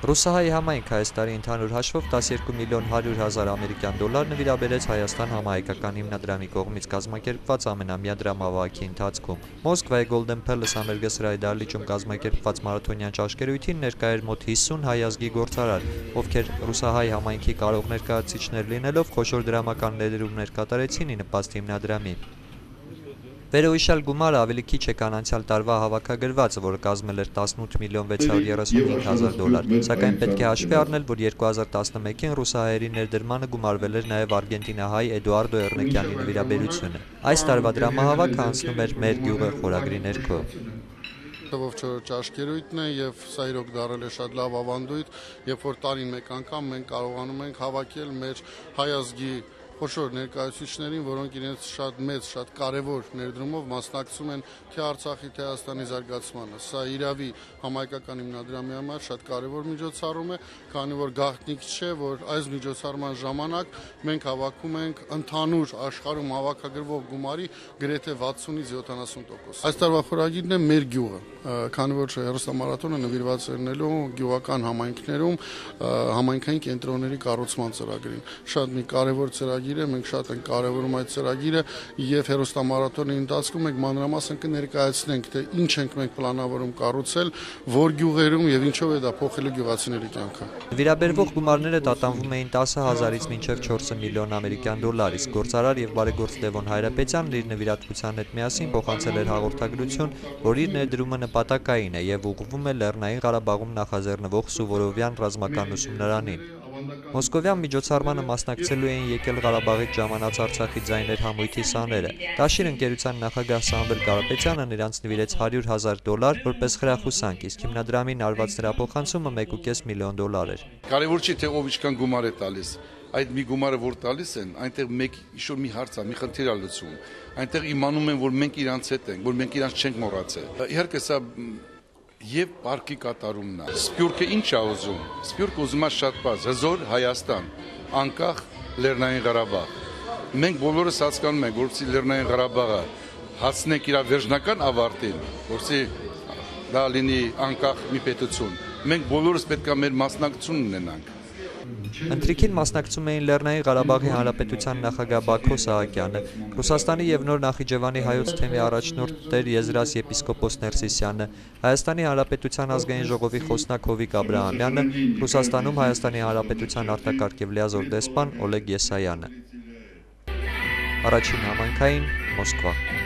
Ռուսահայ համայնք այս տարի ընդհանուր հաշվով 12 միլիոն 100 հազար ամերիկյան դոլար նվիրաբերեց Հայաստան համահայկական հիմնադրամի կողմից կազմակերպված ամենամյա դրամավահքի ընթացքում։ Մոսկվայի Golden Palace համերգասրահի դահլիճում կազմակերպված մարաթոնյան ճաշկերույթին ներկա էր մոտ 50 հայ ազգի գործարար, ովքեր ռուսահայ համայնքի կարող ներկայացուցիչներ լինելով խոշոր դրամական ներդրումներ կատարեցին ի նպաստ հիմնադրամի։ Վերոհիշյալ գումարը ավելի քիչ է քան անցյալ տարվա հավաքագրվածը, որը կազմել էր 18 միլիոն 635 հազար դոլար, սակայն պետք է հաշվի առնել, որ 2011-ին ռուսահայերի ներդրմանը գումարվել էր նաև արգենտինահայ Էդուարդո Էռնեկյանի նվիրաբերությունը։ Այս տարվա դրամահավաքը անցնում էր «Մեր գյուղը» խորագրի ներքո։ Ով ճաշկերույթն է եւ սա իրոք դառել է շատ լավ ավանդույթ, երբ որ տարին մեկ անգամ մենք կարողանում ենք հավաքել մեր հայ ազգի խոշոր ներկայացուցիչներին, որոնք իրենց շատ մեծ, շատ կարևոր ներդրումով մասնակցում են թե Արցախի, թե Հայաստանի զարգացմանը։ Սա իրավի համահայկական հիմնադրամի համար շատ կարևոր միջոցառում է, քանի որ գաղտնիք չէ, որ այս միջոցառման ժամանակ մենք հավաքում ենք ընդհանուր աշխարհում հավաքագրվող գումարի գրեթե 60-ից 70%։ Այս տարվա խորագիրն է «Մեր գյուղը», քանի որ հեռուստամարաթոնը նվիրված է լինելու գյուղական համայնքներում համայնքային կենտրոնների կառուցման ծրագրին։ Շատ մի կարևոր ծրագիր է, մենք շատ ենք կարևորում այդ ծրագիրը եւ հեռուստամարաթոնի ընթացքում մենք մանրամասն կներկայացնենք, թե ինչ ենք մենք պլանավորում կառուցել, որ գյուղերում եւ ինչով է դա փոխելու գյուղացիների կյանքը։ Նվիրաբերվող գումարները տատանվում էին 10,000-ից մինչև 4 միլիոն ամերիկյան դոլար, իսկ գործարար եւ բարեգործ Լևոն Հայրապետյանն իր նվիրատվության հետ միասին փոխանցել էր հաղորդագրություն, որ իր ներդրումը նպատակային է եւ ուղղվում է Լեռնային Ղարաբաղում նախաձեռնվող Սուվորովյան ռազմական ուսումնարանին։ Մոսկովյան միջոցառմանը մասնակցելու էին եկել Ղարաբաղից ժամանած Արցախի ձայներ համույթի սաները։ Դաշիր ընկերության նախագահ Սամվել Կարապետյանը նրանց նվիրեց 100 հազար դոլար որպես խրախուսանք, իսկ հիմնադրամին արված նրա փոխանցումը 1.5 միլիոն դոլար էր։ Կարևոր չի թե ով ինչքան գումար է տալիս, այդ մի գումարը որ տալիս են, այնտեղ մեկ ինչ-որ մի հարց է, մի խնդիր է լուծվում։ Այնտեղ իմանում են, որ մենք իրանց հետ ենք, որ մենք իրանց չենք մոռացել։ Իհարկե սա եւ պարկի կատարումն է։ Սփյուռքը ինչ է ուզում։ Սփյուռքը ուզում է շատ բաց, հզոր Հայաստան, անկախ Լեռնային Ղարաբաղ։ Մենք բոլորս հասկանում ենք, որպեսզի Լեռնային Ղարաբաղը հասնենք իր վերջնական ավարտին, որպեսզի դա լինի անկախ մի պետություն։ Մենք բոլորս պետք է մեր մասնակցությունն ունենանք։ Ընթրիքին մասնակցում էին Լեռնային Ղարաբաղի Հանրապետության նախագահ Բաքո Սահակյանը, Ռուսաստանի եւ Նոր Նախիջևանի հայոց թեմի առաջնորդ Տեր Եզրաս եպիսկոպոս Ներսիսյանը, Հայաստանի Հանրապետության ազգային ժողովի խոսնակ Հովիկ Աբրահամյանը, Ռուսաստանում Հայաստանի Հանրապետության արտակարգ եւ լիազոր դեսպան Օլեգ Եսայանը։ Առաջին համայնքային Մոսկվա։